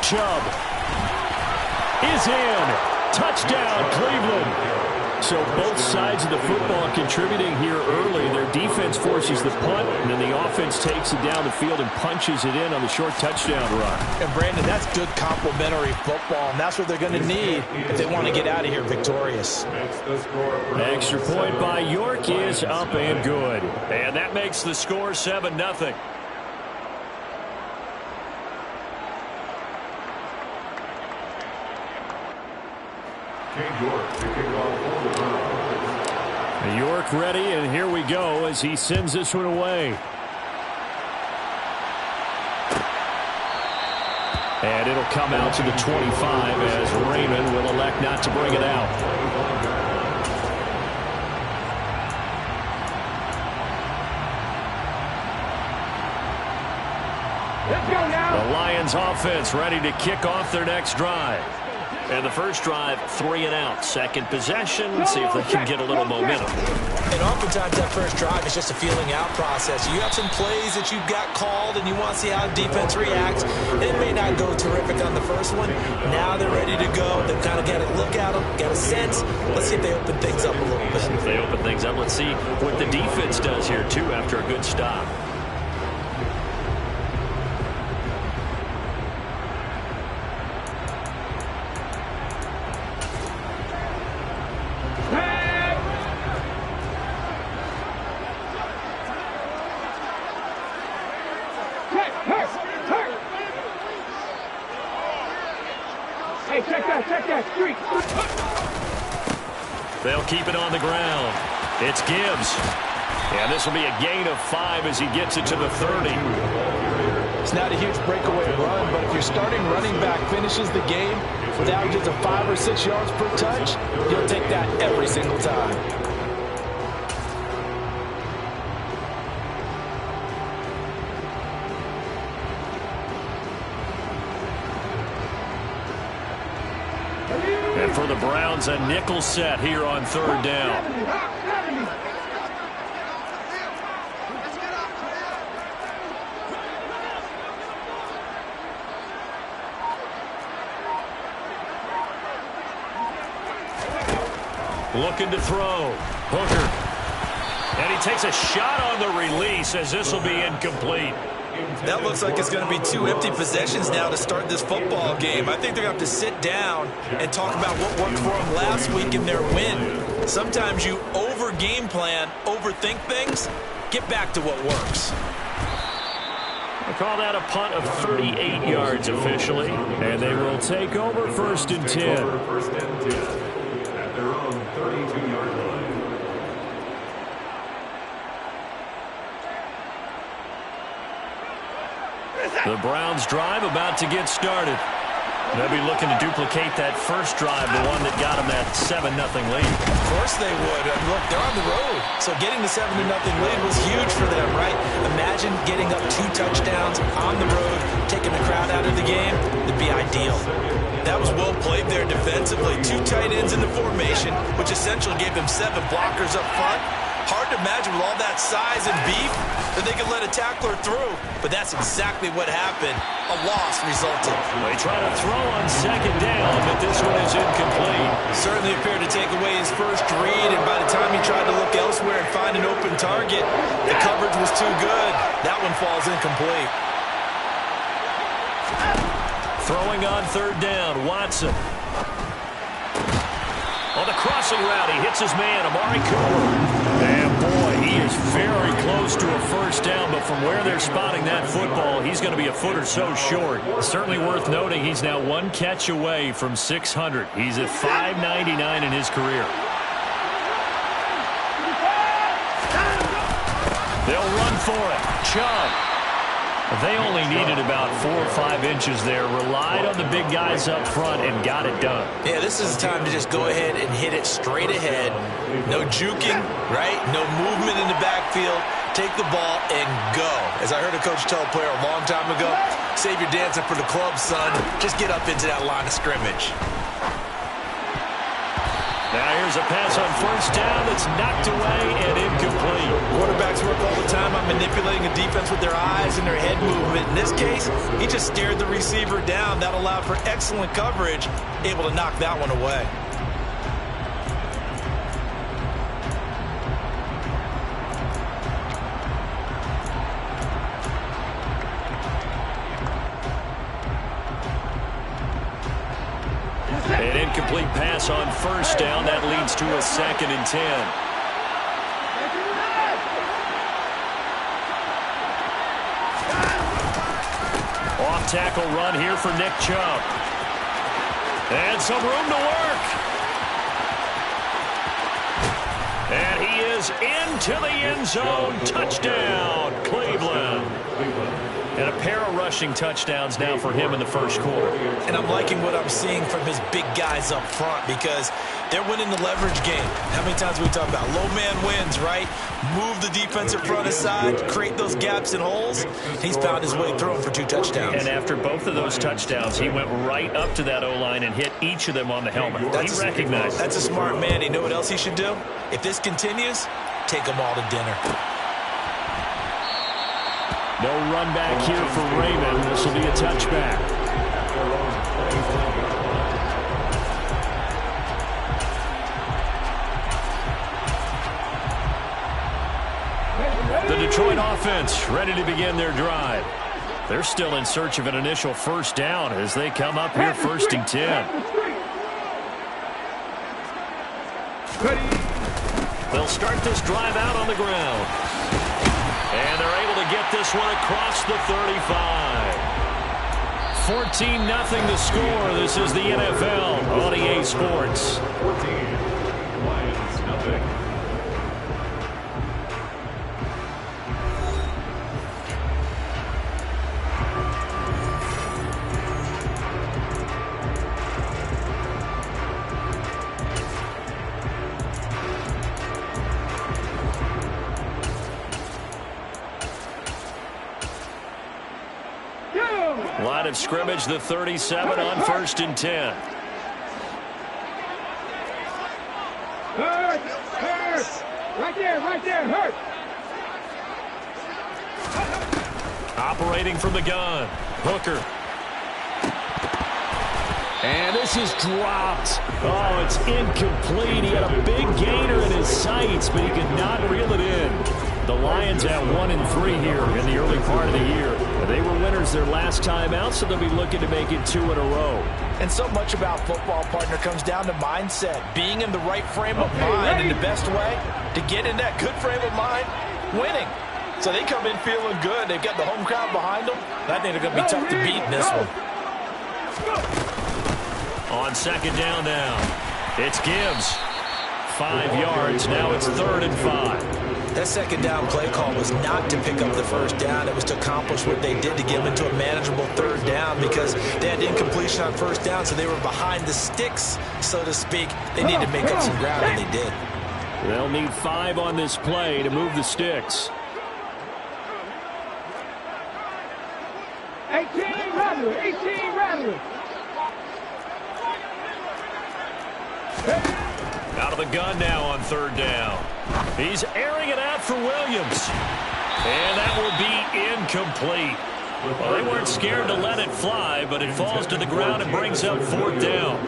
Chubb is in. Touchdown, Cleveland. So both sides of the football contributing here early. Their defense forces the punt, and then the offense takes it down the field and punches it in on the short touchdown run. And, Brandon, that's good complementary football, and that's what they're going to need if they want to get out of here victorious. Extra point by York is up and good. And that makes the score 7-0. York ready, and here we go as he sends this one away. And it'll come out to the 25 as Raymond will elect not to bring it out. Let's go now. The Lions offense ready to kick off their next drive. And the first drive, 3 and out. Second possession, see if they can get a little momentum. And oftentimes that first drive is just a feeling out process. You have some plays that you've got called and you want to see how the defense reacts. It may not go terrific on the first one. Now they're ready to go. They've kind of got to look at them, get a sense. Let's see if they open things up a little bit. If they open things up, let's see what the defense does here, too, after a good stop. They'll keep it on the ground. It's Gibbs. And this will be a gain of 5 as he gets it to the 30. It's not a huge breakaway run, but if your starting running back finishes the game with averages of 5 or 6 yards per touch, you'll take that every single time. And for the Browns, a nickel set here on third down. Looking to throw. Hooker. And he takes a shot on the release as this will be incomplete. That looks like it's going to be 2 empty possessions now to start this football game. I think they're going to have to sit down and talk about what worked for them last week in their win. Sometimes you over-game plan, overthink things. Get back to what works. They call that a punt of 38 yards officially. And they will take over 1st and 10. At their own 32-yard line. The Browns drive about to get started. They'll be looking to duplicate that first drive, the one that got them that 7-0 lead. Of course they would. Look, they're on the road. So getting the 7-0 lead was huge for them, right? Imagine getting up 2 touchdowns on the road, taking the crowd out of the game. It'd be ideal. That was well played there defensively. 2 tight ends in the formation, which essentially gave them 7 blockers up front. Hard to imagine with all that size and beef that they could let a tackler through. But that's exactly what happened. A loss resulted. They try to throw on 2nd down, but this one is incomplete. Certainly appeared to take away his first read, and by the time he tried to look elsewhere and find an open target, the coverage was too good. That one falls incomplete. Throwing on 3rd down, Watson. On the crossing route, he hits his man, Amari Cooper. And boy, he is very close to a first down, but from where they're spotting that football, he's going to be a foot or so short. Certainly worth noting he's now 1 catch away from 600. He's at 599 in his career. They'll run for it. Chubb. They only needed about 4 or 5 inches there, relied on the big guys up front, and got it done. Yeah, this is the time to just go ahead and hit it straight ahead. No juking, right? No movement in the backfield. Take the ball and go. As I heard a coach tell a player a long time ago, save your dancing for the club, son. Just get up into that line of scrimmage. Now Here's a pass on first down that's knocked away and incomplete. Quarterbacks work all the time on manipulating a defense with their eyes and their head movement. In this case, he just stared the receiver down. That allowed for excellent coverage, able to knock that one away. An incomplete pass on first down. That leads to a 2nd and 10. Off-tackle run here for Nick Chubb. And some room to work. And he is into the end zone. Touchdown, Cleveland. And a pair of rushing touchdowns now for him in the first quarter. And I'm liking what I'm seeing from his big guys up front because they're winning the leverage game. How many times we talk about low man wins, right? Move the defensive front aside, create those gaps and holes. He's found his way through them for 2 touchdowns. And after both of those touchdowns, he went right up to that O-line and hit each of them on the helmet. He recognized it. That's a smart man. You know what else he should do? If this continues, take them all to dinner. No run back here for Raymond. This will be a touchback. The Detroit offense ready to begin their drive. They're still in search of an initial first down as they come up here 1st and 10. They'll start this drive out on the ground. And they're able to get this one across the 35. 14-0 the score. This is the NFL on EA Sports. 14, Lions, nothing. Line of scrimmage, the 37 on 1st and 10. Hurt! Right there, hurt! Operating from the gun, Hooker. And this is dropped. Oh, it's incomplete. He had a big gainer in his sights, but he could not reel it in. The Lions at 1-3 here in the early part of the year. They were winners their last time out, so they'll be looking to make it 2 in a row. And so much about football, partner, comes down to mindset. Being in the right frame of mind, and the best way to get in that good frame of mind, winning. So they come in feeling good. They've got the home crowd behind them. I think they're going to be tough to beat in this one. On 2nd down now, it's Gibbs. 5 yards. Now it's 3rd and 5. That 2nd down play call was not to pick up the first down. It was to accomplish what they did to get them into a manageable 3rd down because they had incompletion on first down, so they were behind the sticks, so to speak. They needed to make up some ground, and they did. They'll need 5 on this play to move the sticks. 18 Rattler! Out of the gun now on 3rd down. He's airing it out for Williams. And that will be incomplete. Well, they weren't scared to let it fly, but it falls to the ground and brings up 4th down.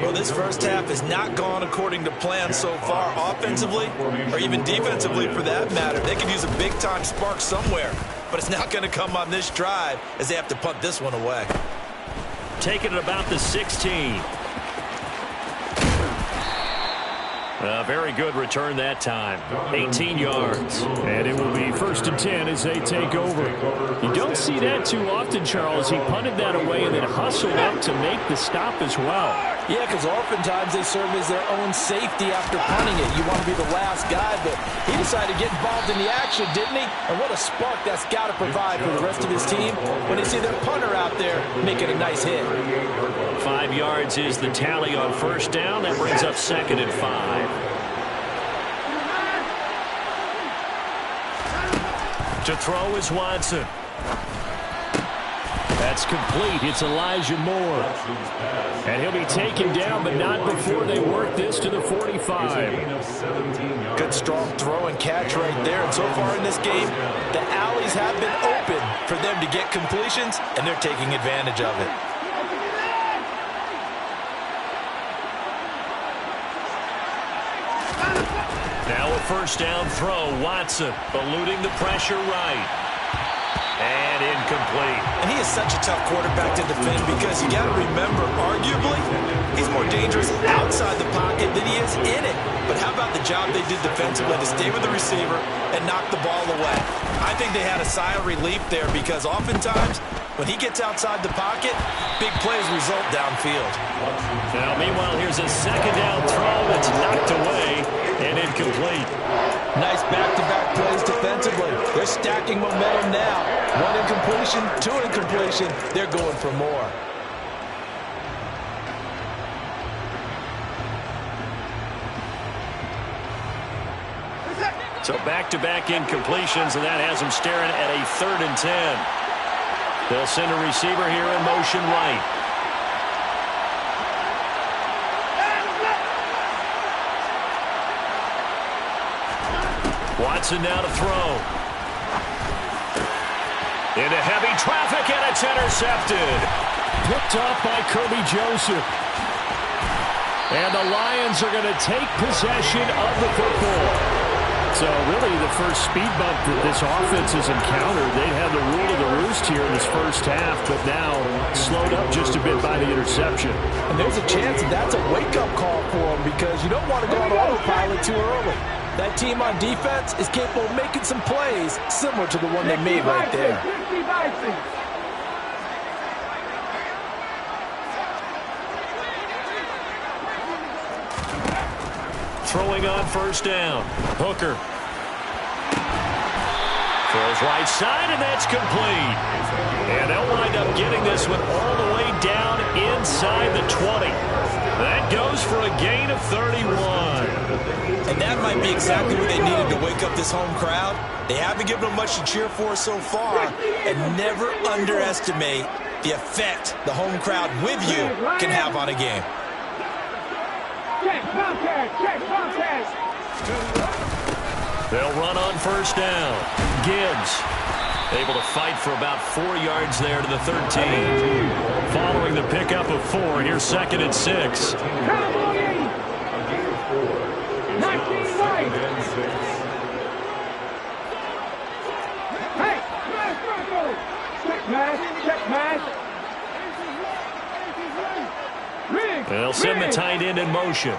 Well, this first half has not gone according to plan so far, offensively or even defensively for that matter. They could use a big-time spark somewhere, but it's not going to come on this drive as they have to punt this one away. Taking it about the 16. A very good return that time. 18 yards. And it will be 1st and 10 as they take over. You don't see that too often, Charles. He punted that away and then hustled up to make the stop as well. Yeah, because oftentimes they serve as their own safety after punting it. You want to be the last guy, but he decided to get involved in the action, didn't he? And what a spark that's got to provide for the rest of his team when they see their punter out there making a nice hit. 5 yards is the tally on 1st down. That brings up 2nd and 5. To throw is Watson. That's complete. It's Elijah Moore. And he'll be taken down, but not before they work this to the 45. Good strong throw and catch right there. And so far in this game, the alleys have been open for them to get completions, and they're taking advantage of it. Now a first down throw. Watson eluding the pressure right. And incomplete. And he is such a tough quarterback to defend because you got to remember, arguably, he's more dangerous outside the pocket than he is in it. But how about the job they did defensively to stay with the receiver and knock the ball away? I think they had a sigh of relief there because oftentimes when he gets outside the pocket, big plays result downfield. Now, meanwhile, here's a second down throw that's knocked away and incomplete. Nice back-to-back plays defensively. They're stacking momentum now. One incompletion, two incompletion. They're going for more. So back-to-back incompletions, and that has them staring at a 3rd and 10. They'll send a receiver here in motion right. Watson now to throw. Into heavy traffic, and it's intercepted. Picked off by Kirby Joseph. And the Lions are going to take possession of the football. So really the first speed bump that this offense has encountered, they'd have the rule of the roost here in this first half, but now slowed up just a bit by the interception. And there's a chance that that's a wake-up call for them because you don't want to go on autopilot too early. That team on defense is capable of making some plays similar to the one they made right there. Throwing on first down. Hooker. Throws right side, and that's complete. And they'll wind up getting this one all the way down inside the 20. That goes for a gain of 31. And that might be exactly what they needed to wake up this home crowd. They haven't given them much to cheer for so far. And never underestimate the effect the home crowd with you can have on a game. They'll run on first down. Gibbs able to fight for about 4 yards there to the 13. Following the pickup of 4, here's 2nd and 6. They'll send the tight end in motion.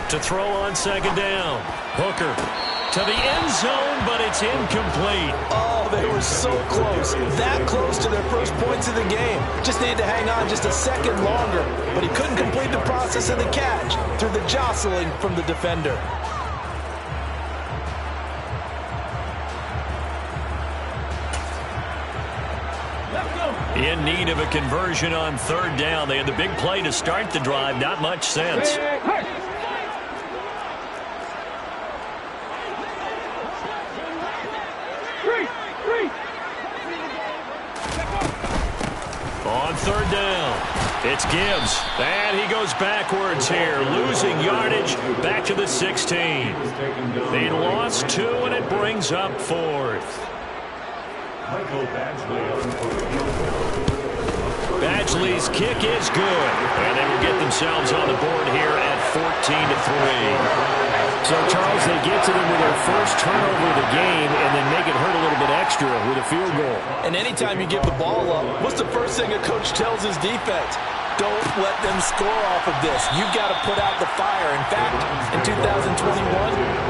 To throw on 2nd down. Hooker to the end zone, but it's incomplete. Oh, they were so close. That close to their first points of the game. Just needed to hang on just a second longer, but he couldn't complete the process of the catch through the jostling from the defender. In need of a conversion on 3rd down. They had the big play to start the drive. Not much sense. On 3rd down, it's Gibbs. And he goes backwards here, losing yardage back to the 16. They lost 2, and it brings up 4th. Badgley's kick is good, and they will get themselves on the board here at 14-3. So, Charles, they get to them with their first turnover of the game and then make it hurt a little bit extra with a field goal. And anytime you give the ball up, what's the first thing a coach tells his defense? Don't let them score off of this. You've got to put out the fire. In fact, in 2021,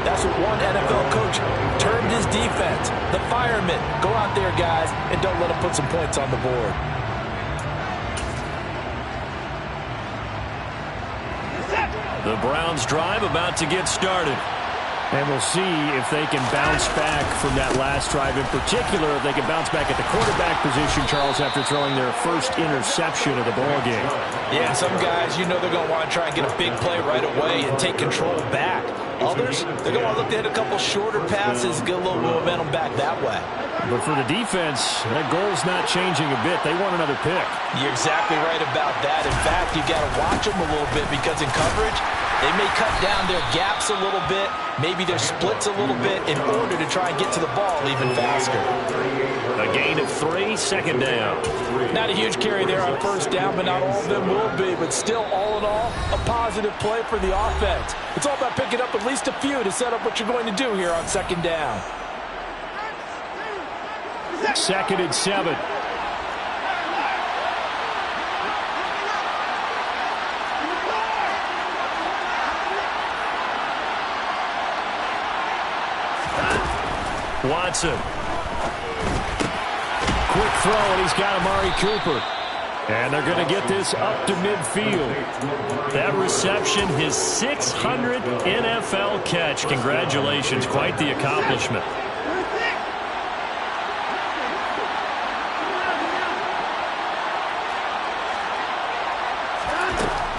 that's what one NFL coach termed his defense. The firemen. Go out there, guys, and don't let them put some points on the board. The Browns drive about to get started. And we'll see if they can bounce back from that last drive. In particular, if they can bounce back at the quarterback position, Charles, after throwing their first interception of the ball game. Yeah, some guys, you know they're going to want to try and get a big play right away and take control back. Others, they're going to look to hit a couple shorter passes, get a little momentum back that way. But for the defense, that goal's not changing a bit. They want another pick. You're exactly right about that. In fact, you've got to watch them a little bit because in coverage, they may cut down their gaps a little bit, maybe their splits a little bit in order to try and get to the ball even faster. A gain of 3, second down. Not a huge carry there on first down, but not all of them will be. But still, all in all, a positive play for the offense. It's all about picking up at least a few to set up what you're going to do here on second down. 2nd and 7. Watson. Quick throw, and he's got Amari Cooper. And they're going to get this up to midfield. That reception, his 600th NFL catch. Congratulations, quite the accomplishment.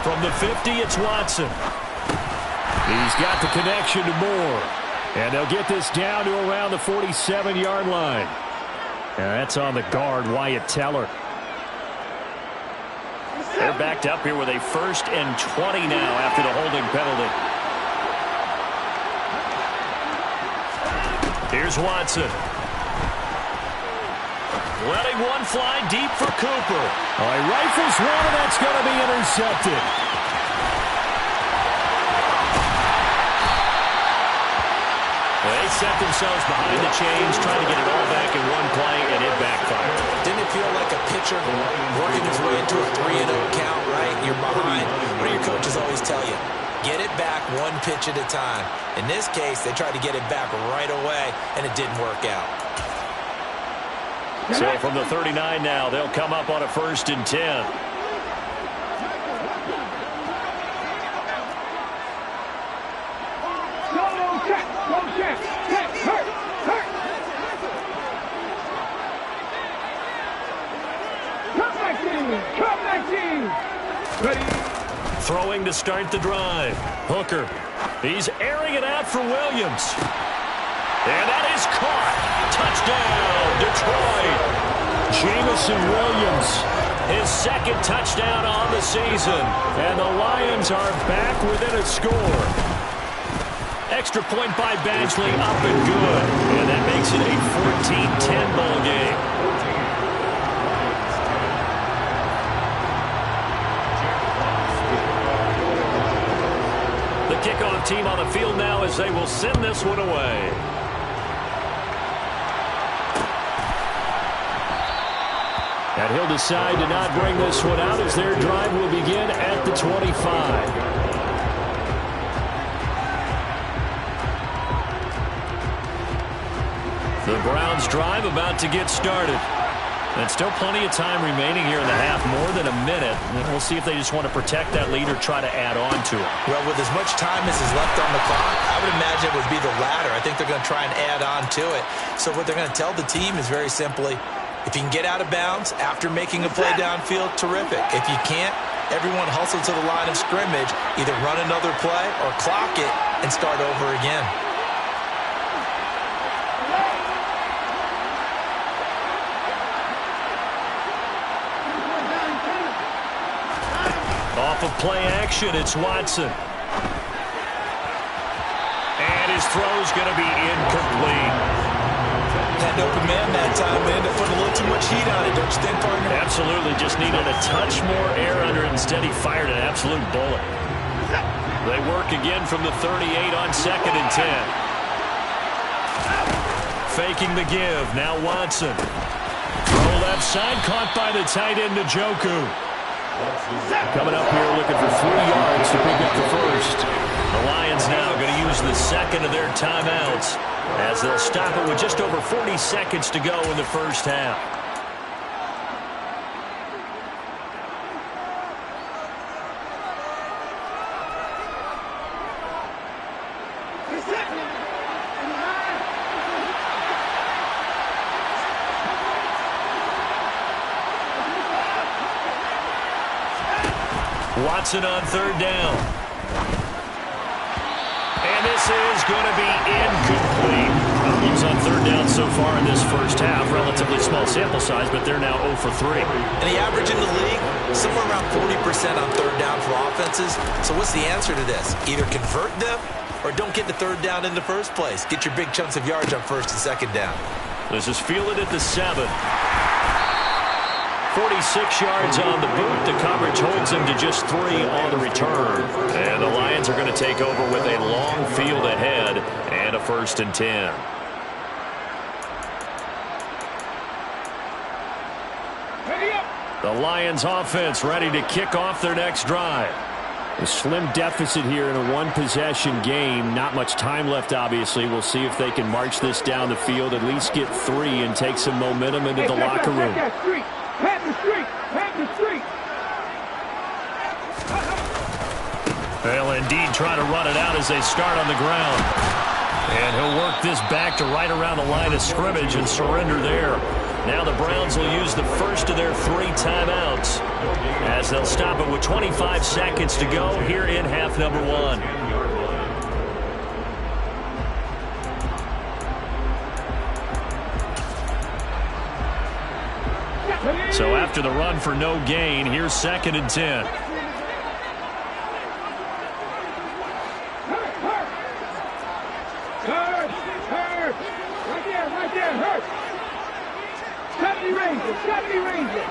From the 50, it's Watson. He's got the connection to Moore. And they'll get this down to around the 47-yard line. And that's on the guard, Wyatt Teller. They're backed up here with a 1st and 20 now after the holding penalty. Here's Watson. Letting one fly deep for Cooper. Oh, he rifles one, and that's going to be intercepted. They set themselves behind the chains, trying to get it all back in one play, and it backfired. Didn't it feel like a pitcher working his way into a 3-0 count, right? You're behind. What do your coaches always tell you? Get it back one pitch at a time. In this case, they tried to get it back right away, and it didn't work out. So from the 39 now, they'll come up on a 1st and 10. Throwing to start the drive. Hooker. He's airing it out for Williams. And that is caught. Touchdown, Detroit. Jamison Williams, his 2nd touchdown on the season. And the Lions are back within a score. Extra point by Badgley, up and good. And that makes it a 14-10 ball game. The kickoff team on the field now as they will send this one away. And he'll decide to not bring this one out as their drive will begin at the 25. The Browns drive about to get started. And still plenty of time remaining here in the half, more than a minute. And we'll see if they just want to protect that lead or try to add on to it. Well, with as much time as is left on the clock, I would imagine it would be the latter. I think they're going to try and add on to it. So what they're going to tell the team is very simply, if you can get out of bounds after making a play downfield, terrific. If you can't, everyone hustle to the line of scrimmage, either run another play or clock it and start over again. Off of play action, it's Watson. And his throw's going to be incomplete. Had an open man that time, and ended up putting a little too much heat on it, don't you think, partner? Absolutely, just needed a touch more air under it. Instead, he fired an absolute bullet. They work again from the 38 on 2nd and 10. Faking the give, now Watson. Throw left side, caught by the tight end, Njoku. Coming up here looking for 3 yards to pick up the 1st. The Lions now going to use the 2nd of their timeouts as they'll stop it with just over 40 seconds to go in the first half. Watson on 3rd down. And this is going to be incomplete. Problems on third down so far in this first half. Relatively small sample size, but they're now 0 for 3. And the average in the league, somewhere around 40% on third down for offenses. So what's the answer to this? Either convert them or don't get the third down in the first place. Get your big chunks of yards on first and second down. This is fielded at the 7. 46 yards on the boot. The coverage holds him to just 3 on the return. And the Lions are going to take over with a long field ahead and a 1st and 10. The Lions offense ready to kick off their next drive. A slim deficit here in a one-possession game. Not much time left, obviously. We'll see if they can march this down the field, at least get 3 and take some momentum into the locker room. They'll indeed try to run it out as they start on the ground. And he'll work this back to right around the line of scrimmage and surrender there. Now the Browns will use the first of their 3 timeouts as they'll stop it with 25 seconds to go here in half number 1. So after the run for no gain, here's 2nd and 10. Right there, hurt. 70 Rangers, 70 Rangers.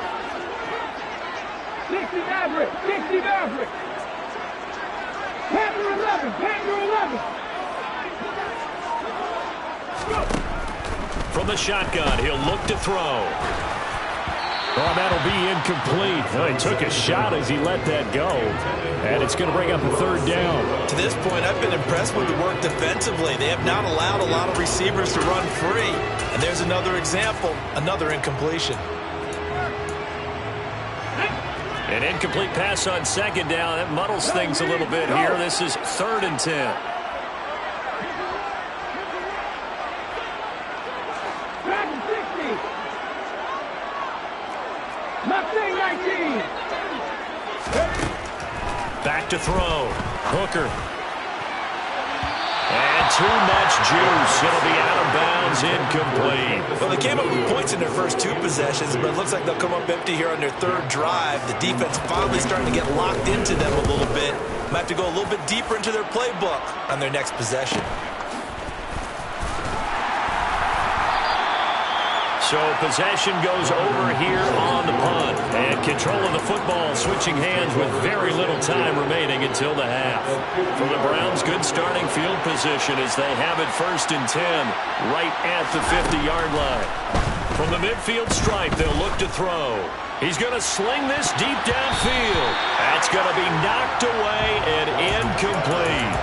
60 Maverick, 60 Maverick. Panther 11, Panther 11. From the shotgun, he'll look to throw. Oh, that'll be incomplete. Oh, he took a shot as he let that go. And it's going to bring up a 3rd down. To this point, I've been impressed with the work defensively. They have not allowed a lot of receivers to run free. And there's another example, another incompletion. An incomplete pass on 2nd down. That muddles things a little bit here. This is 3rd and 10. Back to throw. Hooker. And too much juice. It'll be out of bounds, incomplete. Well, they came up with points in their first 2 possessions, but it looks like they'll come up empty here on their 3rd drive. The defense finally starting to get locked into them a little bit. Might have to go a little bit deeper into their playbook on their next possession. So possession goes over here on the punt. And control of the football switching hands with very little time remaining until the half. For the Browns, good starting field position as they have it 1st and 10 right at the 50-yard line. From the midfield stripe, they'll look to throw. He's going to sling this deep downfield. That's going to be knocked away and incomplete.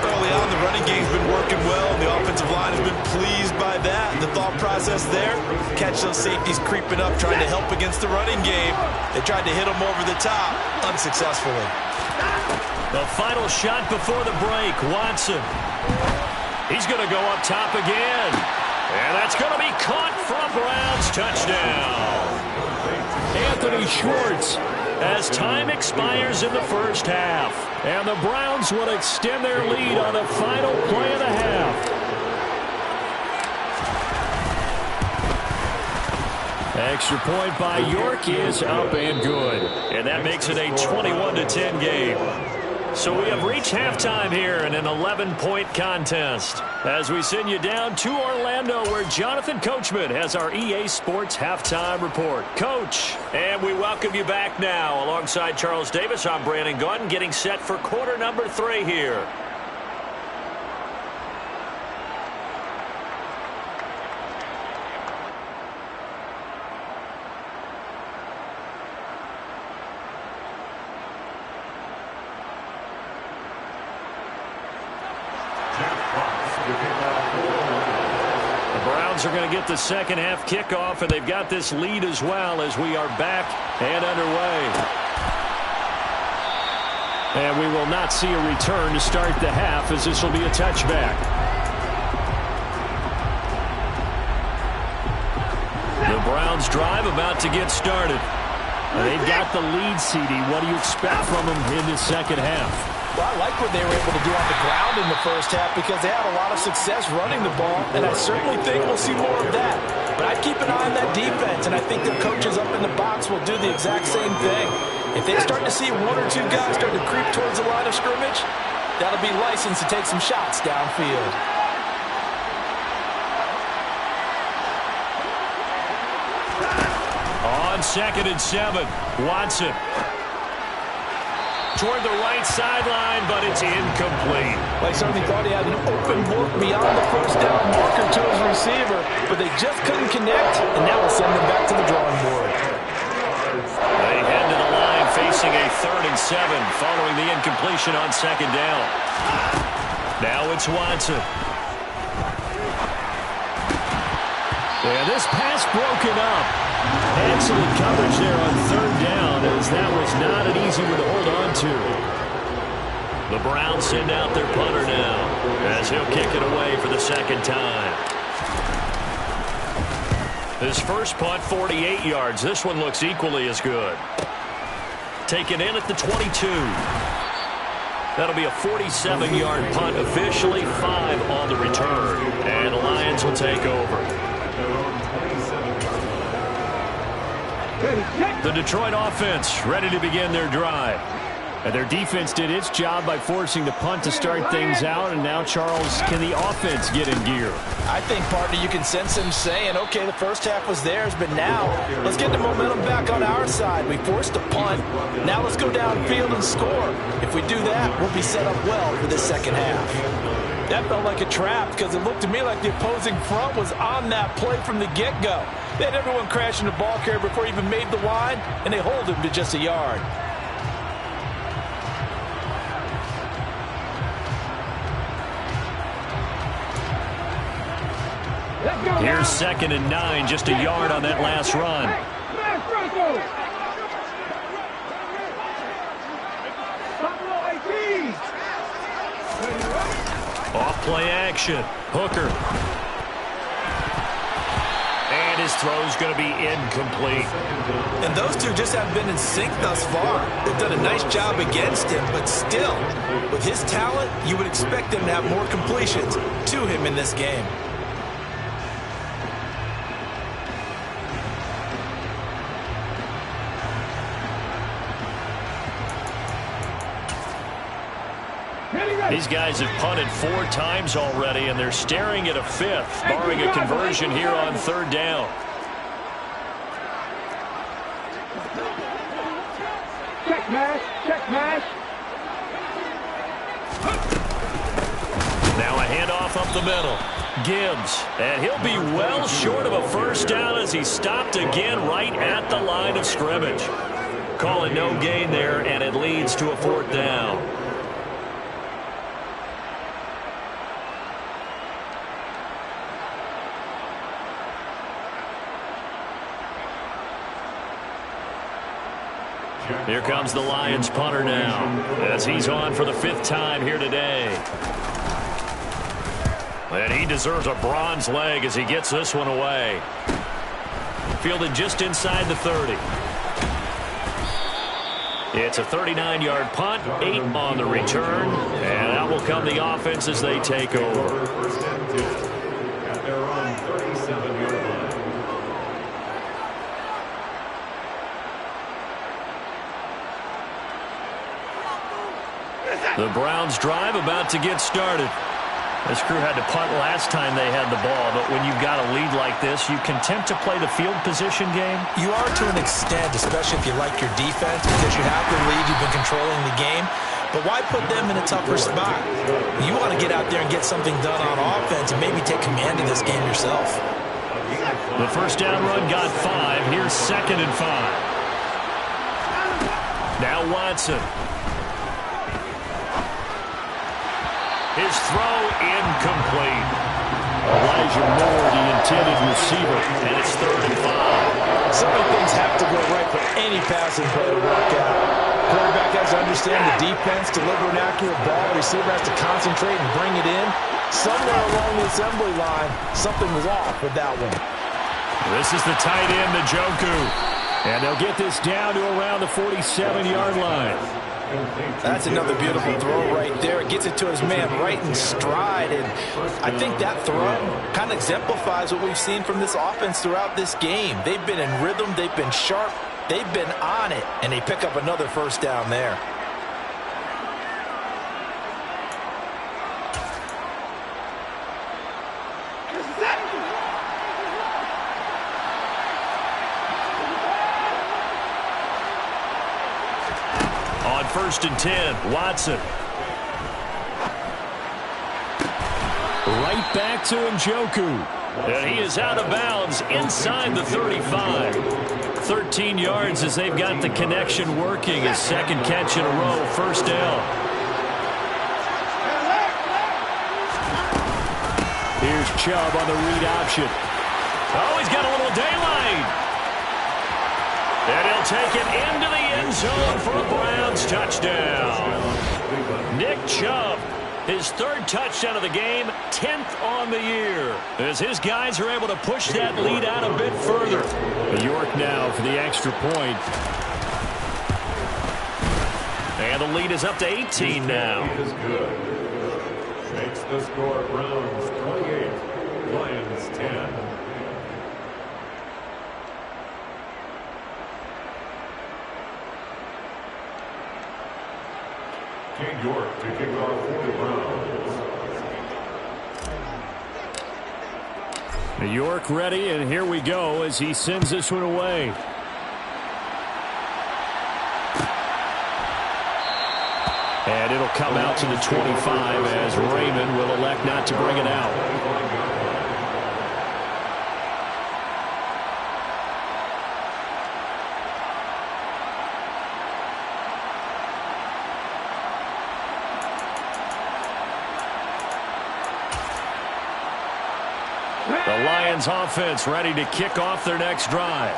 Early on, the running game's been working well, and the offensive line has been pleased by that. The thought process there, catch those safeties creeping up, trying to help against the running game. They tried to hit them over the top, unsuccessfully. The final shot before the break, Watson. He's going to go up top again. And that's going to be caught for a Browns touchdown. Anthony Schwartz, as time expires in the first half. And the Browns will extend their lead on the final play of the half. Extra point by York is up and good. And that makes it a 21-10 game. So we have reached halftime here in an 11-point contest as we send you down to Orlando where Jonathan Coachman has our EA Sports Halftime Report. Coach, and we welcome you back now. Alongside Charles Davis, I'm Brandon Gaudin getting set for quarter number 3 here. Are going to get the second half kickoff, and they've got this lead as well as we are back and underway. And we will not see a return to start the half as this will be a touchback. The Browns drive about to get started. They've got the lead, CD. What do you expect from them in the second half? Well, I like what they were able to do on the ground in the first half because they had a lot of success running the ball, and I certainly think we'll see more of that. But I'd keep an eye on that defense, and I think their coaches up in the box will do the exact same thing. If they start to see one or two guys start to creep towards the line of scrimmage, that'll be license to take some shots downfield. On 2nd and 7, Watson. Toward the right sideline, but it's incomplete. Well, he certainly thought he had an open look beyond the first down marker to his receiver, but they just couldn't connect, and now we'll send them back to the drawing board. They head to the line facing a 3rd and 7 following the incompletion on 2nd down. Now it's Watson. Yeah, this pass broken up. Excellent coverage there on 3rd down, as that was not an easy one to hold on to. The Browns send out their punter now, as he'll kick it away for the 2nd time. His first punt, 48 yards. This one looks equally as good. Taken in at the 22. That'll be a 47-yard punt, officially 5 on the return. And the Lions will take over. The Detroit offense ready to begin their drive. And their defense did its job by forcing the punt to start things out. And now, Charles, can the offense get in gear? I think, partner, you can sense him saying, okay, the first half was theirs, but now let's get the momentum back on our side. We forced a punt. Now let's go downfield and score. If we do that, we'll be set up well for this second half. That felt like a trap because it looked to me like the opposing front was on that play from the get-go. They had everyone crashing the ball carrier before he even made the line, and they hold him to just a yard. Here's 2nd and 9, just a yard on that last run. Off play action. Hooker. And his throw's going to be incomplete. And those two just haven't been in sync thus far. They've done a nice job against him, but still, with his talent, you would expect him to have more completions to him in this game. These guys have punted 4 times already, and they're staring at a 5th, barring a conversion here on 3rd down. Check mash, check mash. Now a handoff up the middle. Gibbs, and he'll be well short of a first down as he's stopped again right at the line of scrimmage. Call it no gain there, and it leads to a 4th down. Here comes the Lions punter now, as he's on for the 5th time here today. And he deserves a bronze leg as he gets this one away. Fielded just inside the 30. It's a 39-yard punt, 8 on the return, and out will come the offense as they take over. First and 2 at their own 37-yard line. The Browns drive about to get started. This crew had to punt last time they had the ball, but when you've got a lead like this, you can tempt to play the field position game. You are to an extent, especially if you like your defense, because you have the lead, you've been controlling the game. But why put them in a tougher spot? You want to get out there and get something done on offense and maybe take command of this game yourself. The first down run got 5. Here's 2nd and 5. Now Watson. His throw incomplete. Elijah Moore, the intended receiver, and it's 3rd and 5. So many things have to go right for any passing play to work out. Quarterback has to understand the defense, deliver an accurate ball. The receiver has to concentrate and bring it in. Somewhere along the assembly line, something was off with that one. This is the tight end, Njoku. And they'll get this down to around the 47-yard line. That's another beautiful throw right there. It gets it to his man right in stride, and I think that throw kind of exemplifies what we've seen from this offense throughout this game. They've been in rhythm, they've been sharp, they've been on it, and they pick up another first down there. On 1st and 10, Watson. Right back to Njoku. And he is out of bounds inside the 35. 13 yards as they've got the connection working. His second catch in a row, first down. Here's Chubb on the read option. Oh, he's got a little daylight. And he'll take it into the end zone for a Browns touchdown. Nick Chubb, his 3rd touchdown of the game, 10th on the year, as his guys are able to push that lead out a bit further. York now for the extra point. And the lead is up to 18 now. Is good. Makes the score Browns 28, Lions 10. King York to kick off for the Browns. York ready, and here we go as he sends this one away. And it'll come out to the 25 as Raymond will elect not to bring it out. The Lions offense ready to kick off their next drive.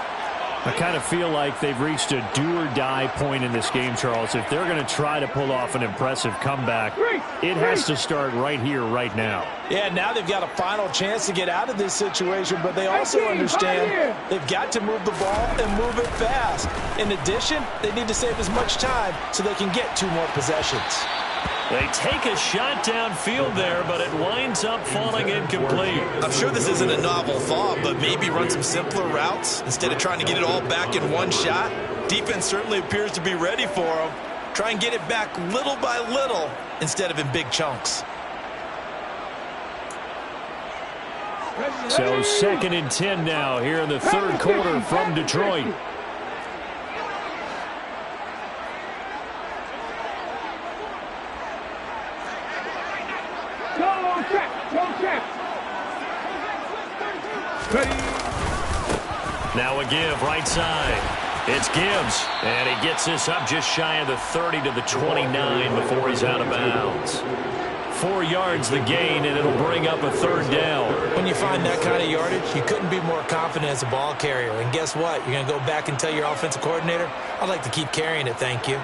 I kind of feel like they've reached a do-or-die point in this game, Charles. If they're going to try to pull off an impressive comeback, it has to start right here, right now. Yeah, now they've got a final chance to get out of this situation, but they also understand they've got to move the ball and move it fast. In addition, they need to save as much time so they can get 2 more possessions. They take a shot downfield there, but it winds up falling incomplete. I'm sure this isn't a novel thought, but maybe run some simpler routes instead of trying to get it all back in one shot. Defense certainly appears to be ready for them. Try and get it back little by little instead of in big chunks. So 2nd and 10 now here in the 3rd quarter from Detroit. Now a give right side. It's Gibbs, and he gets this up just shy of the 30 to the 29 before he's out of bounds. 4 yards the gain, and it'll bring up a 3rd down. When you find that kind of yardage, you couldn't be more confident as a ball carrier. And guess what? You're going to go back and tell your offensive coordinator, I'd like to keep carrying it, thank you.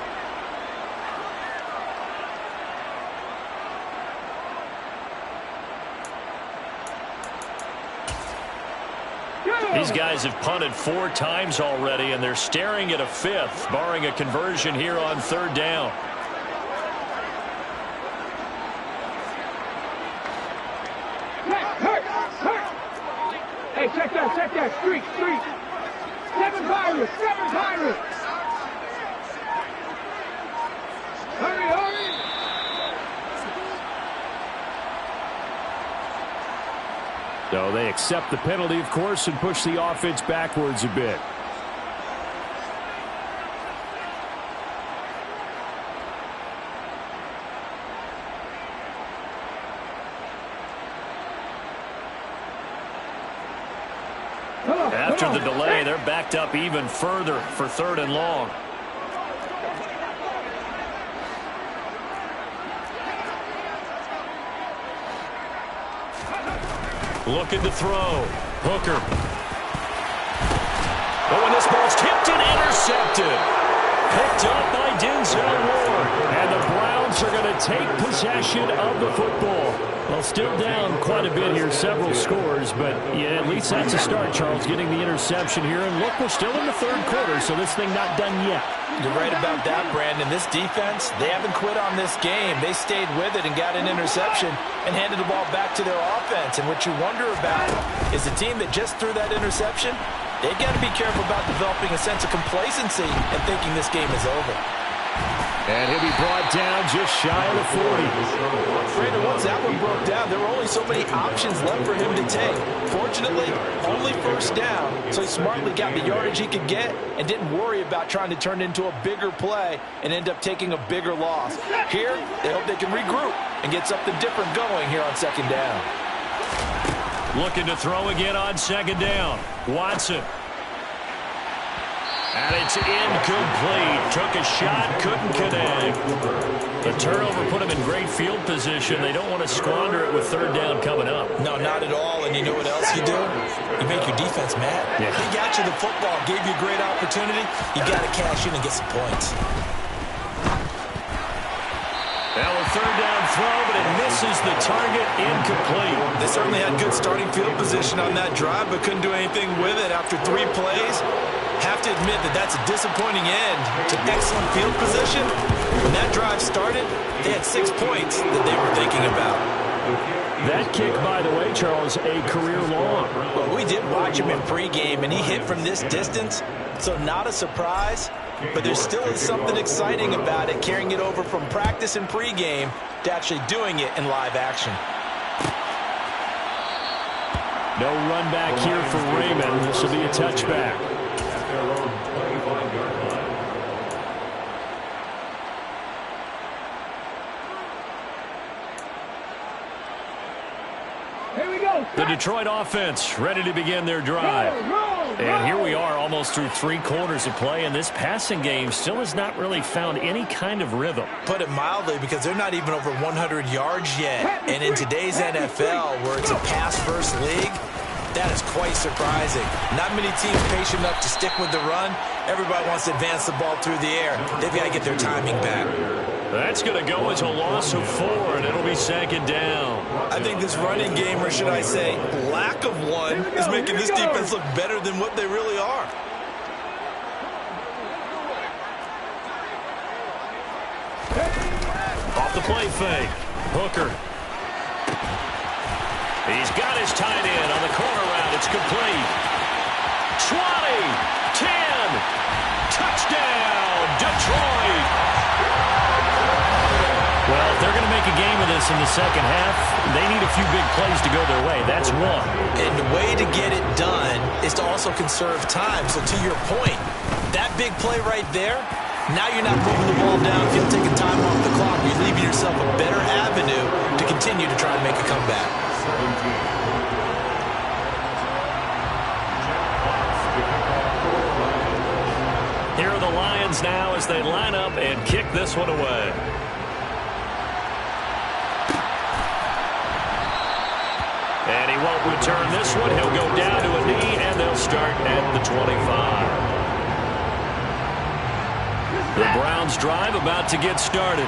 These guys have punted 4 times already, and they're staring at a 5th, barring a conversion here on 3rd down. Hey, check that, street. 7 pirates. Hurry. So they accept the penalty, of course, and push the offense backwards a bit. After the delay, they're backed up even further for 3rd and long. Looking to throw. Hooker. Oh, and this ball's tipped and intercepted. Picked up by Denzel Ward. And the Browns are going to take possession of the football. Well, still down quite a bit here, several scores, but yeah, at least that's a start, Charles, getting the interception here. And look, we're still in the third quarter, so this thing not done yet. You're right about that, Brandon. This defense, they haven't quit on this game. They stayed with it and got an interception and handed the ball back to their offense. And what you wonder about is the team that just threw that interception, they've got to be careful about developing a sense of complacency and thinking this game is over. And he'll be brought down just shy of the 40. Brandon, once that one broke down, there were only so many options left for him to take. Fortunately, only first down, so he smartly got the yardage he could get and didn't worry about trying to turn it into a bigger play and end up taking a bigger loss. Here, they hope they can regroup and get something different going here on second down. Looking to throw again on second down. Watson. And it's incomplete. Took a shot, couldn't connect. The turnover put him in great field position. They don't want to squander it with third down coming up. No, not at all. And you know what else you do? You make your defense mad. Yeah. They got you the football, gave you a great opportunity. You got to cash in and get some points. Now a third down throw, but it misses the target. Incomplete. They certainly had good starting field position on that drive, but couldn't do anything with it after 3 plays. Have to admit that that's a disappointing end to excellent field position. When that drive started, they had 6 points that they were thinking about. That kick, by the way, Charles, a career long. Well, we did watch him in pregame, and he hit from this distance, so not a surprise. But there still is something exciting about it, carrying it over from practice and pregame to actually doing it in live action. No run back here for Raymond. This will be a touchback. Here we go. The Detroit offense ready to begin their drive. And here we are almost through 3 quarters of play, and this passing game still has not really found any kind of rhythm. Put it mildly, because they're not even over 100 yards yet. And in today's NFL, where it's a pass-first league, that is quite surprising. Not many teams patient enough to stick with the run. Everybody wants to advance the ball through the air. They've got to get their timing back. That's going to go as a loss of 4, and it'll be second down. I think this running game, or should I say lack of one, is making this defense look better than what they really are. Off the play fake. Hooker. He's got his tight end on the corner route. It's complete. 20, 10, touchdown, Detroit. Well, if they're going to make a game of this in the second half, they need a few big plays to go their way. That's one. And the way to get it done is to also conserve time. So to your point, that big play right there, now you're not moving the ball downfield, taking time off the clock. You're leaving yourself a better avenue to continue to try and make a comeback. Here are the Lions now as they line up and kick this one away. And he won't return this one. He'll go down to a knee, and they'll start at the 25. The Browns drive about to get started.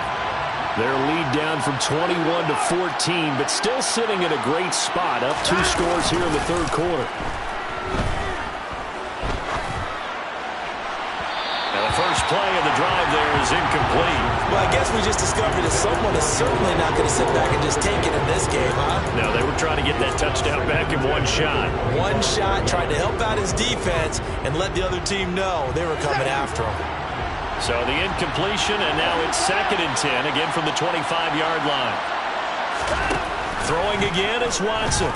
Their lead down from 21 to 14, but still sitting in a great spot, up 2 scores here in the third quarter. Now the first play of the drive there is incomplete. Well, I guess we just discovered that someone is certainly not going to sit back and just take it in this game, huh? No, they were trying to get that touchdown back in one shot. One shot, tried to help out his defense and let the other team know they were coming after him. So the incompletion, and now it's 2nd and 10, again from the 25-yard line. Throwing again is Watson.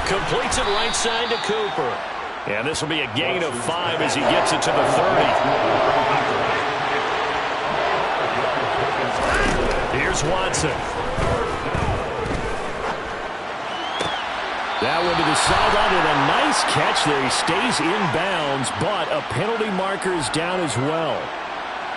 Completes it right side to Cooper. And this will be a gain of 5 as he gets it to the 30. Here's Watson. That one to the sideline, and a nice catch there. He stays in bounds, but a penalty marker is down as well.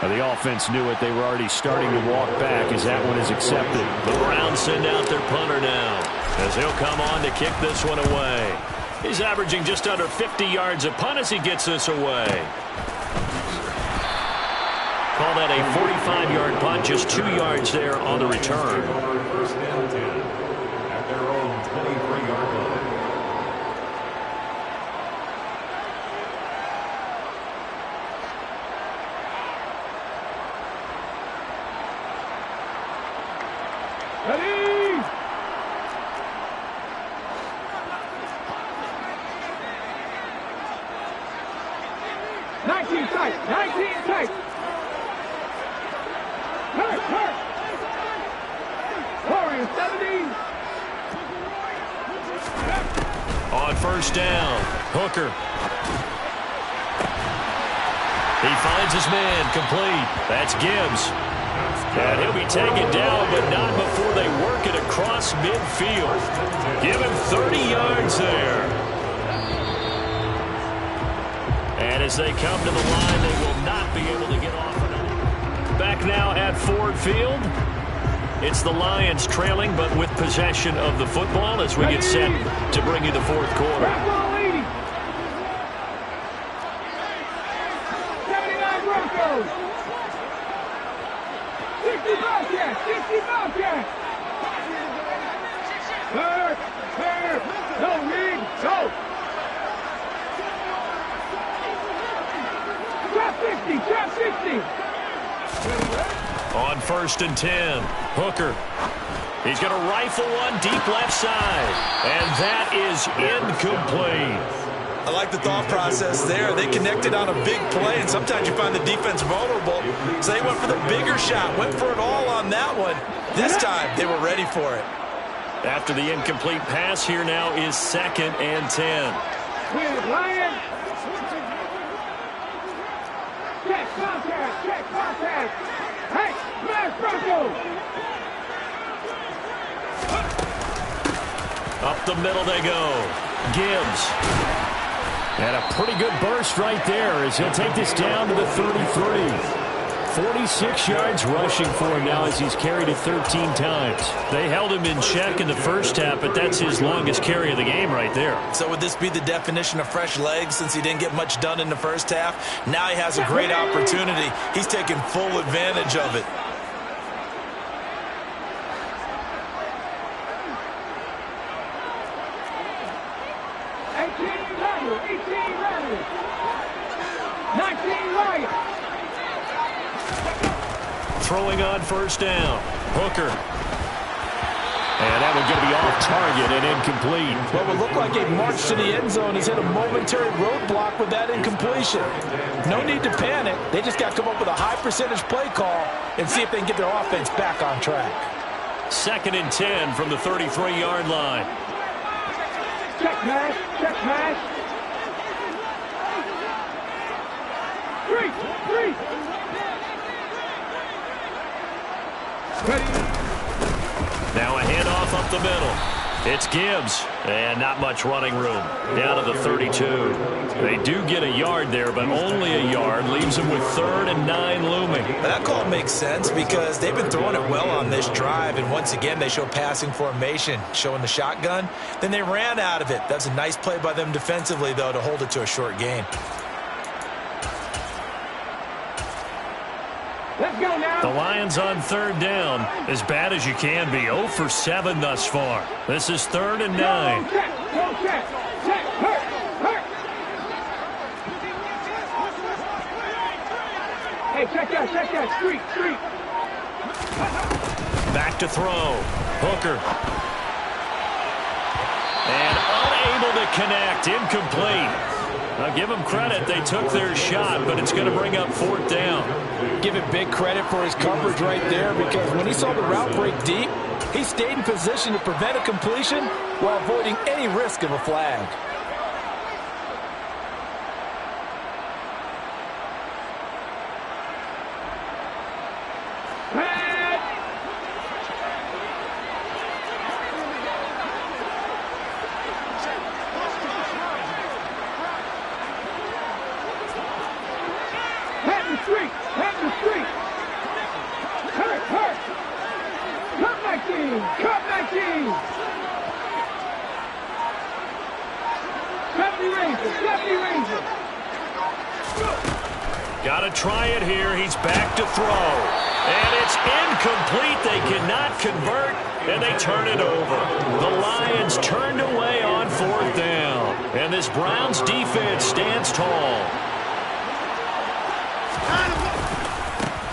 Now, the offense knew it. They were already starting to walk back as that one is accepted. The Browns send out their punter now as he'll come on to kick this one away. He's averaging just under 50 yards a punt as he gets this away. Call that a 45-yard punt, just 2 yards there on the return. Ready! Nineteen tight. Hurt. 4 and 17. On first down, Hooker. He finds his man, complete. That's Gibbs. And he'll be taken down, but not before they work it across midfield. Give him 30 yards there. And as they come to the line, they will not be able to get off. Back now at Ford Field. It's the Lions trailing, but with possession of the football as we get set to bring you the fourth quarter. 79 Broncos. 60 Bobcats. Hurt. No read. Go. Drop 60. On first and 10, Hooker. He's going to rifle one deep left side, and that is incomplete. I like the thought process there. They connected on a big play, and sometimes you find the defense vulnerable. So they went for the bigger shot, went for it all on that one. This time, they were ready for it. After the incomplete pass, here now is second and 10. With Lions. Check contact. Hey, smash Broncos. Up the middle they go. Gibbs. And a pretty good burst right there as he'll take this down to the 33. 46 yards rushing for him now as he's carried it 13 times. They held him in check in the first half, but that's his longest carry of the game right there. So would this be the definition of fresh legs since he didn't get much done in the first half? Now he has a great opportunity. He's taking full advantage of it. Throwing on first down. Hooker. And that one's going to be off target and incomplete. What would look like a march to the end zone has hit a momentary roadblock with that incompletion. No need to panic. They just got to come up with a high percentage play call and see if they can get their offense back on track. Second and 10 from the 33-yard line. Check pass. Three. Now a handoff up the middle. It's Gibbs, and not much running room. Down to the 32. They do get a yard there, but only a yard. Leaves them with 3rd and 9 looming. That call makes sense because they've been throwing it well on this drive, and once again they show passing formation, showing the shotgun. Then they ran out of it. That's a nice play by them defensively, though, to hold it to a short gain. Let's go now. The Lions on 3rd down, as bad as you can be. 0 for 7 thus far. This is 3rd and 9. Go check. Hurt. Hey, check that. Street. Back to throw. Hooker. And unable to connect. Incomplete. Now give them credit. They took their shot, but it's going to bring up 4th down. Give it big credit for his coverage right there because when he saw the route break deep, he stayed in position to prevent a completion while avoiding any risk of a flag. Cut 19. Deputy Ranger. Got to try it here. He's back to throw. And it's incomplete. They cannot convert, and they turn it over. The Lions turned away on 4th down. And this Browns defense stands tall.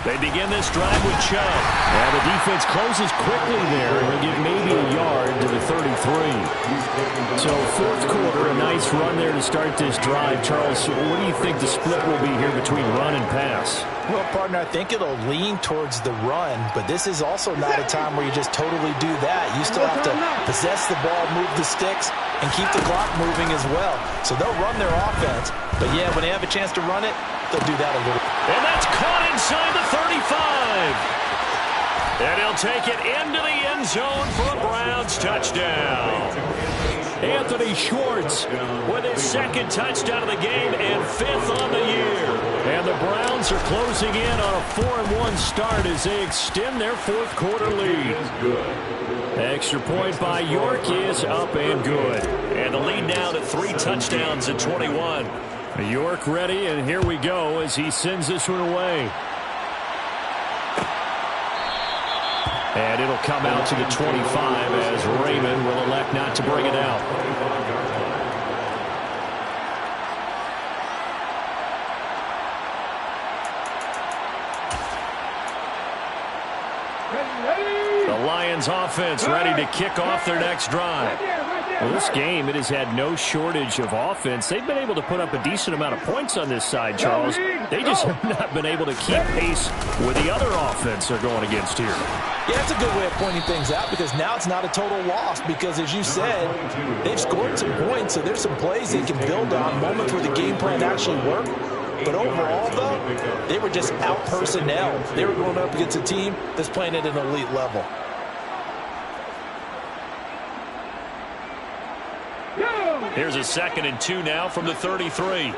They begin this drive with Chubb. And the defense closes quickly there. They'll get maybe a yard to the 33. So fourth quarter, a nice run there to start this drive. Charles, what do you think the split will be here between run and pass? Well, partner, I think it'll lean towards the run, but this is also not a time where you just totally do that. You still have to possess the ball, move the sticks, and keep the clock moving as well. So they'll run their offense, but yeah, when they have a chance to run it, they'll do that a little. And that's caught inside the 35. And he'll take it into the end zone for a Browns touchdown. Anthony Schwartz with his second touchdown of the game and fifth on the year. And the Browns are closing in on a 4-1 start as they extend their fourth quarter lead. Extra point by York is up and good. And the lead now to 3 touchdowns at 21. York ready, and here we go as he sends this one away. And it'll come out to the 25 as Raymond will elect not to bring it out. The Lions offense ready to kick off their next drive. Well, this game, it has had no shortage of offense. They've been able to put up a decent amount of points on this side, Charles. They just have not been able to keep pace with the other offense they're going against here. Yeah, that's a good way of pointing things out because now it's not a total loss because, as you said, they've scored some points, so there's some plays they can build on, moments where the game plan actually worked. But overall, though, they were just out-personnel. They were going up against a team that's playing at an elite level. Here's a 2nd and 2 now from the 33.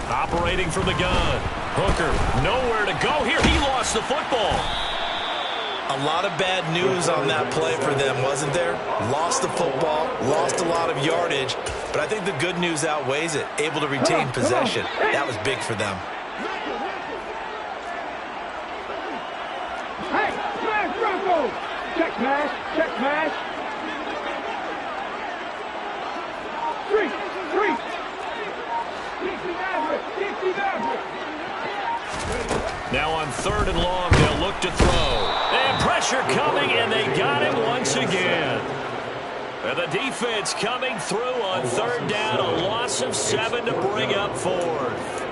Operating from the gun. Hooker, nowhere to go here. He lost the football. A lot of bad news on that play for them, wasn't there? Lost the football, lost a lot of yardage, but I think the good news outweighs it. Able to retain possession. That was big for them. Hey, smash Bronco! Check pass, check pass. 3. 60 Now on 3rd and long, they'll look to throw. And pressure coming, and they got him once again. And the defense coming through on 3rd down, a loss of 7 to bring up 4th.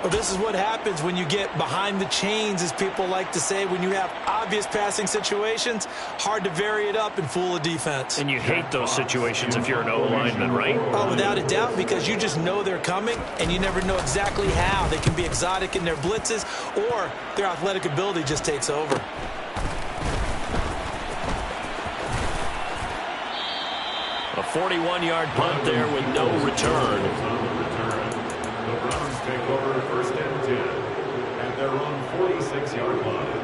Well, this is what happens when you get behind the chains, as people like to say. When you have obvious passing situations, hard to vary it up and fool a defense. And you hate those situations if you're an O-lineman, right? Oh, without a doubt, because you just know they're coming, and you never know exactly how. They can be exotic in their blitzes, or their athletic ability just takes over. A 41-yard punt there with no return. The Browns take over 1st and 10 at their own 46-yard line.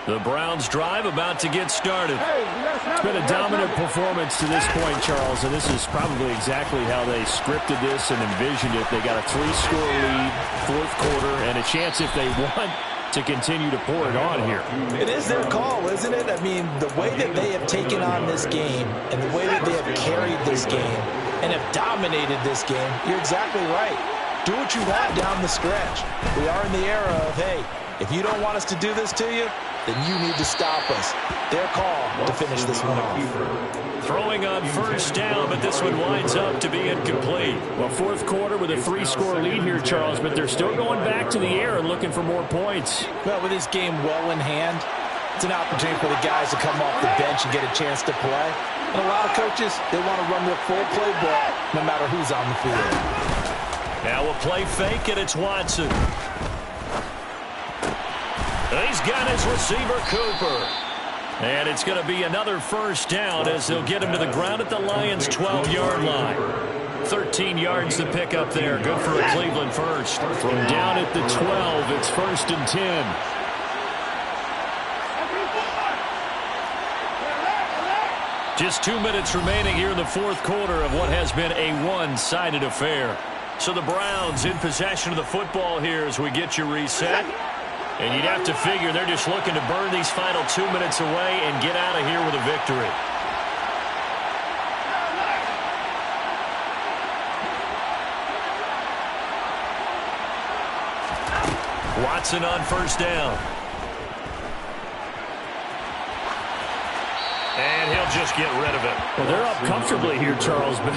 The Browns drive about to get started. It's been a dominant performance to this point, Charles, and this is probably exactly how they scripted this and envisioned it. They got a 3-score lead, 4th quarter, and a chance if they want to continue to pour it on here. It is their call, isn't it? I mean, the way that they have taken on this game and the way that they have carried this game and have dominated this game, you're exactly right. Do what you want down the stretch. We are in the era of, hey, if you don't want us to do this to you, then you need to stop us. Their call to finish this one off. Throwing on 1st down, but this one winds up to be incomplete. Well, 4th quarter with a 3-score lead here, Charles, but they're still going back to the air and looking for more points. Well, with this game well in hand, it's an opportunity for the guys to come off the bench and get a chance to play. And a lot of coaches, they want to run their full playbook no matter who's on the field. Now a play fake, and it's Watson. He's got his receiver, Cooper. And it's going to be another 1st down as they'll get him to the ground at the Lions' 12-yard line. 13 yards to pick up there. Good for a Cleveland first. From down at the 12, it's 1st and 10. Just 2 minutes remaining here in the fourth quarter of what has been a one-sided affair. So the Browns in possession of the football here as we get you reset. And you'd have to figure they're just looking to burn these final 2 minutes away and get out of here with a victory. Watson on first down. And he'll just get rid of it. Well, they're up comfortably here, Charles, but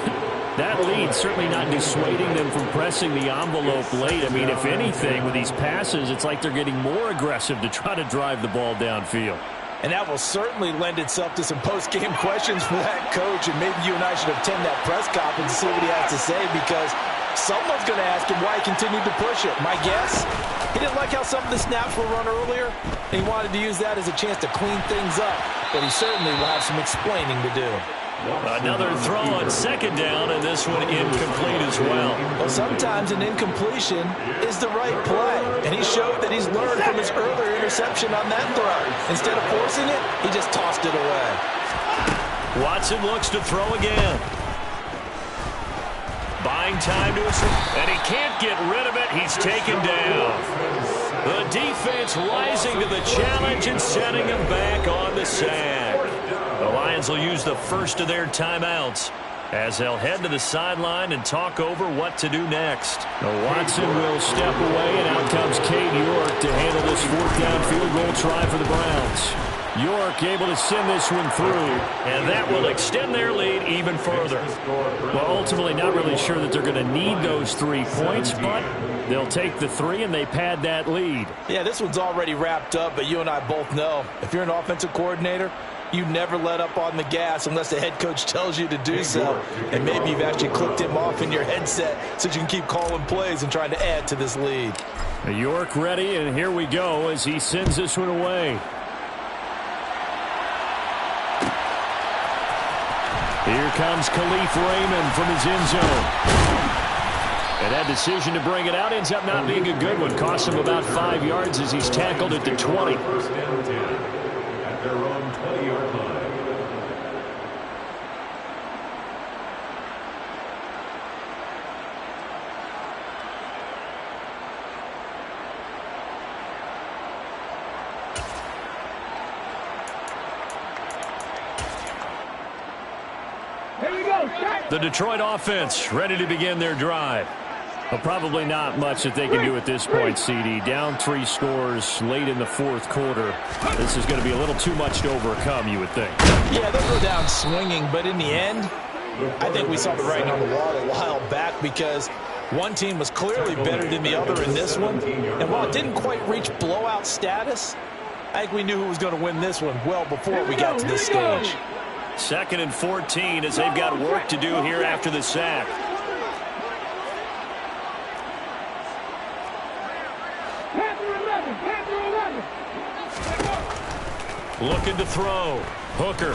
that lead certainly not dissuading them from pressing the envelope late. I mean, if anything, with these passes, it's like they're getting more aggressive to try to drive the ball downfield. And that will certainly lend itself to some post-game questions for that coach, and maybe you and I should attend that press conference and see what he has to say, because someone's going to ask him why he continued to push it. My guess, he didn't like how some of the snaps were run earlier, and he wanted to use that as a chance to clean things up. But he certainly will have some explaining to do. Another throw on second down, and this one incomplete as well. Well, sometimes an incompletion is the right play, and he showed that he's learned from his earlier interception on that throw. Instead of forcing it, he just tossed it away. Watson looks to throw again. Buying time to his, and he can't get rid of it. He's taken down. The defense rising to the challenge and setting him back on the sack. The Lions will use the first of their timeouts as they'll head to the sideline and talk over what to do next. Watson will step away, and out comes Cade York to handle this fourth down field goal try for the Browns. York able to send this one through, and that will extend their lead even further. Well, ultimately not really sure that they're going to need those 3 points, but they'll take the 3 and they pad that lead. Yeah, this one's already wrapped up, but you and I both know if you're an offensive coordinator, you never let up on the gas unless the head coach tells you to do so. And maybe you've actually clicked him off in your headset so you can keep calling plays and trying to add to this lead. York ready, and here we go as he sends this one away. Here comes Khalif Raymond from his end zone. And that decision to bring it out ends up not being a good one. Costs him about 5 yards as he's tackled at the 20. First down 10 at their own 20-yard line. The Detroit offense ready to begin their drive. Well, probably not much that they can do at this point, CD. Down 3 scores late in the fourth quarter. This is going to be a little too much to overcome, you would think. Yeah, they'll go down swinging, but in the end, I think we saw the writing on the wall a while back because one team was clearly better than the other in this one. And while it didn't quite reach blowout status, I think we knew who was going to win this one well before we got to this stage. 2nd and 14 as they've got work to do here after the sack. Looking to throw. Hooker.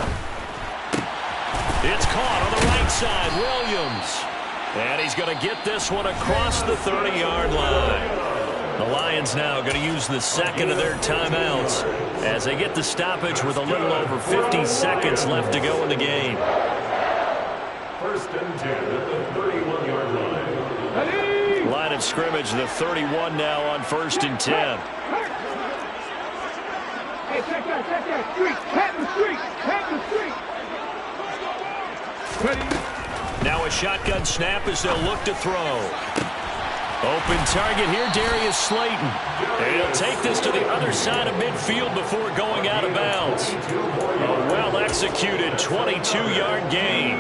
It's caught on the right side. Williams. And he's going to get this one across the 30-yard line. The Lions now going to use the second of their timeouts as they get the stoppage with a little over 50 seconds left to go in the game. First and 10 at the 31-yard line. Line of scrimmage, the 31 now on 1st and 10. Hey, check that. Street. Tap the street. Ready. Now a shotgun snap as they'll look to throw. Open target here, Darius Slayton. And he'll take this to the other side of midfield before going out of bounds. A well-executed 22-yard gain.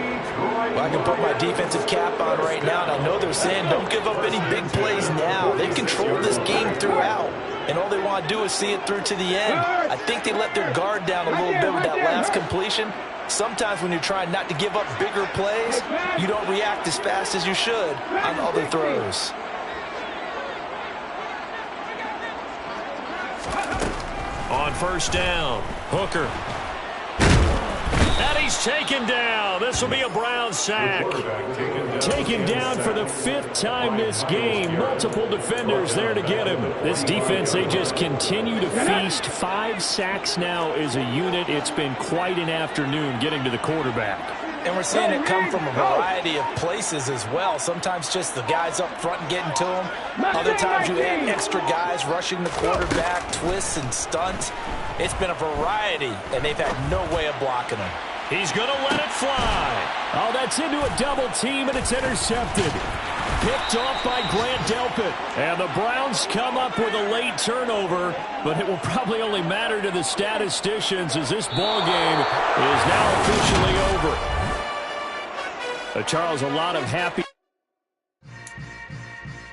Well, I can put my defensive cap on right now, and I know they're saying don't give up any big plays now. They've controlled this game throughout, and all they want to do is see it through to the end. I think they let their guard down a little bit with that last completion. Sometimes when you're trying not to give up bigger plays, you don't react as fast as you should on other throws. On first down, Hooker. And he's taken down. This will be a Brown sack. Taken down for the 5th time this game. Multiple defenders there to get him. This defense, they just continue to feast. 5 sacks now as a unit. It's been quite an afternoon getting to the quarterback. And we're seeing it come from a variety of places as well. Sometimes just the guys up front and getting to him. Other times you add extra guys rushing the quarterback, twists and stunts. It's been a variety, and they've had no way of blocking him. He's going to let it fly. Oh, that's into a double team, and it's intercepted. Picked off by Grant Delpit. And the Browns come up with a late turnover, but it will probably only matter to the statisticians as this ball game is now officially over. Charles, a lot of happy